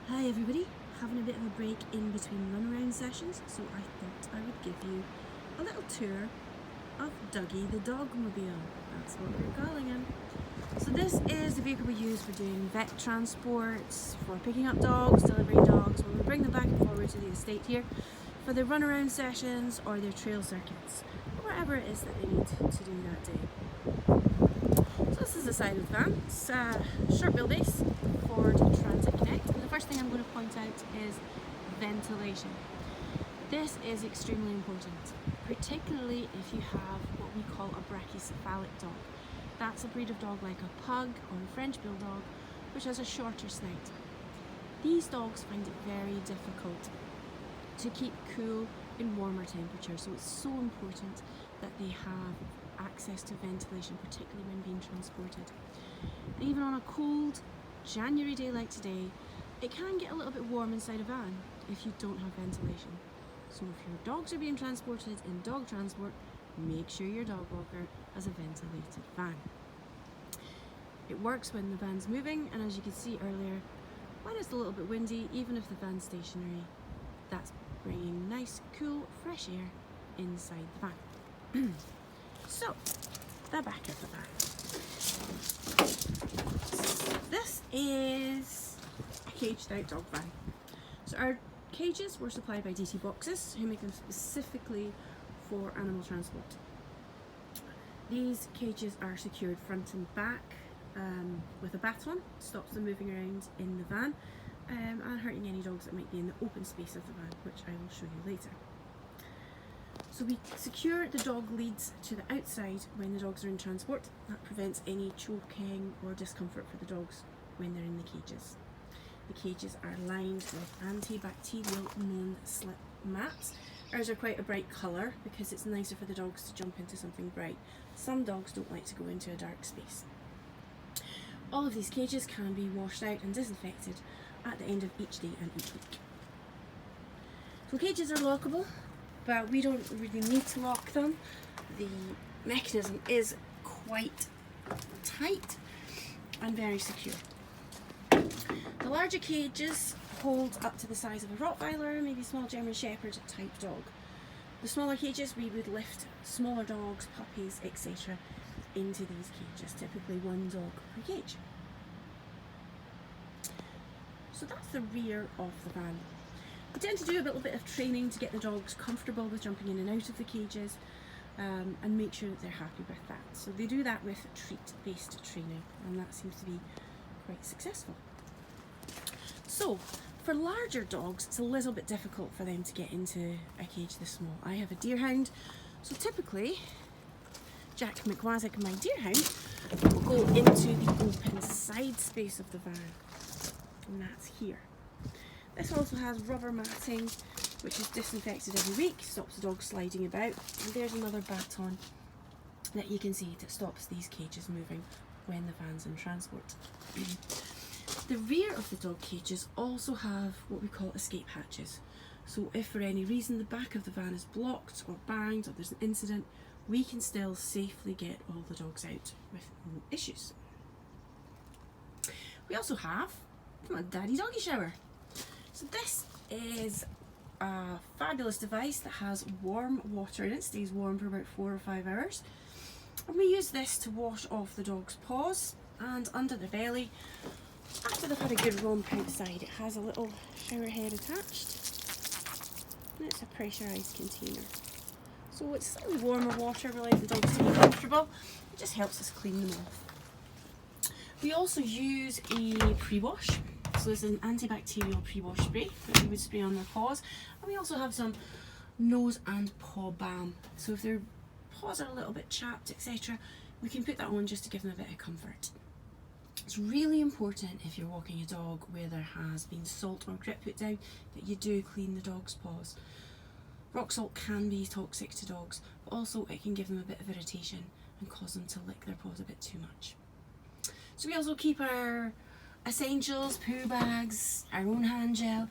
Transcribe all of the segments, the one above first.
Hi everybody, having a bit of a break in between run around sessions, so I thought I would give you a little tour of Dugee the Dogmobile. That's what we're calling him. So this is the vehicle we use for doing vet transports, for picking up dogs, delivering dogs, when we bring them back and forward to the estate here, for their run around sessions or their trail circuits, or whatever it is that they need to do that day. So this is the side of the van. It's a short wheelbase, Ford Transit Connect. And the first thing I'm going to point out is ventilation. This is extremely important, particularly if you have what we call a brachycephalic dog. That's a breed of dog like a pug or a French bulldog, which has a shorter snout. These dogs find it very difficult to keep cool in warmer temperatures, so it's so important that they have access to ventilation, particularly when being transported. And even on a cold January day like today, it can get a little bit warm inside a van if you don't have ventilation. So if your dogs are being transported in dog transport, make sure your dog walker has a ventilated van. It works when the van's moving, and as you could see earlier, when it's a little bit windy, even if the van's stationary, that's bringing nice, cool, fresh air inside the van. So, the back of the van. This is a caged out dog van. So our cages were supplied by DT Boxes, who make them specifically for animal transport. These cages are secured front and back with a baton, stops them moving around in the van and hurting any dogs that might be in the open space of the van, which I will show you later. So we secure the dog leads to the outside when the dogs are in transport. That prevents any choking or discomfort for the dogs when they're in the cages. The cages are lined with antibacterial non-slip mats. Ours are quite a bright colour because it's nicer for the dogs to jump into something bright. Some dogs don't like to go into a dark space. All of these cages can be washed out and disinfected at the end of each day and each week. So cages are lockable, but we don't really need to lock them. The mechanism is quite tight and very secure. The larger cages hold up to the size of a Rottweiler, maybe small German Shepherd type dog. The smaller cages, we would lift smaller dogs, puppies, etc. into these cages, typically one dog per cage. So that's the rear of the van. We tend to do a little bit of training to get the dogs comfortable with jumping in and out of the cages and make sure that they're happy with that. So they do that with treat-based training, and that seems to be quite successful. So for larger dogs, it's a little bit difficult for them to get into a cage this small. I have a deerhound, so typically Jack McWazzick and my deerhound will go into the open side space of the van, and that's here. This also has rubber matting, which is disinfected every week, stops the dog sliding about. And there's another baton that you can see that stops these cages moving when the van's in transport. The rear of the dog cages also have what we call escape hatches. So if for any reason the back of the van is blocked or banged or there's an incident, we can still safely get all the dogs out with no issues. We also have a daddy doggy shower. So this is a fabulous device that has warm water in it, stays warm for about 4 or 5 hours. And we use this to wash off the dog's paws and under the belly. After they've had a good romp outside, it has a little shower head attached, and it's a pressurised container. So it's slightly warmer water, we like the dogs to be comfortable. It just helps us clean them off. We also use a pre-wash. So this is an antibacterial pre-wash spray that we would spray on their paws. And we also have some nose and paw balm. So if their paws are a little bit chapped, etc., we can put that on just to give them a bit of comfort. It's really important if you're walking a dog where there has been salt or grit put down that you do clean the dog's paws. Rock salt can be toxic to dogs, but also it can give them a bit of irritation and cause them to lick their paws a bit too much. So we also keep our essentials, poo bags, our own hand gel.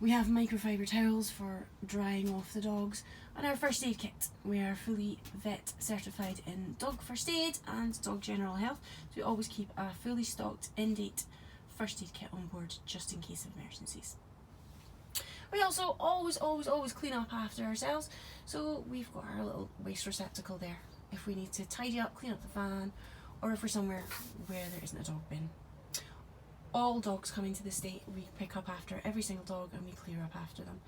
We have microfiber towels for drying off the dogs, and our first aid kit. We are fully vet certified in dog first aid and dog general health, so we always keep a fully stocked in-date first aid kit on board just in case of emergencies. We also always clean up after ourselves, so we've got our little waste receptacle there if we need to tidy up, clean up the van, or if we're somewhere where there isn't a dog bin. All dogs coming to the state, we pick up after every single dog and we clear up after them.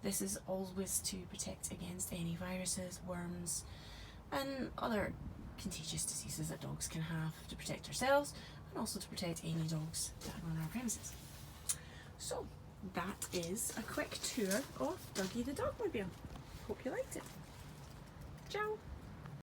This is always to protect against any viruses, worms, and other contagious diseases that dogs can have, to protect ourselves and also to protect any dogs that are on our premises. So that is a quick tour of Dugee the Dogmobile. Hope you liked it. Ciao!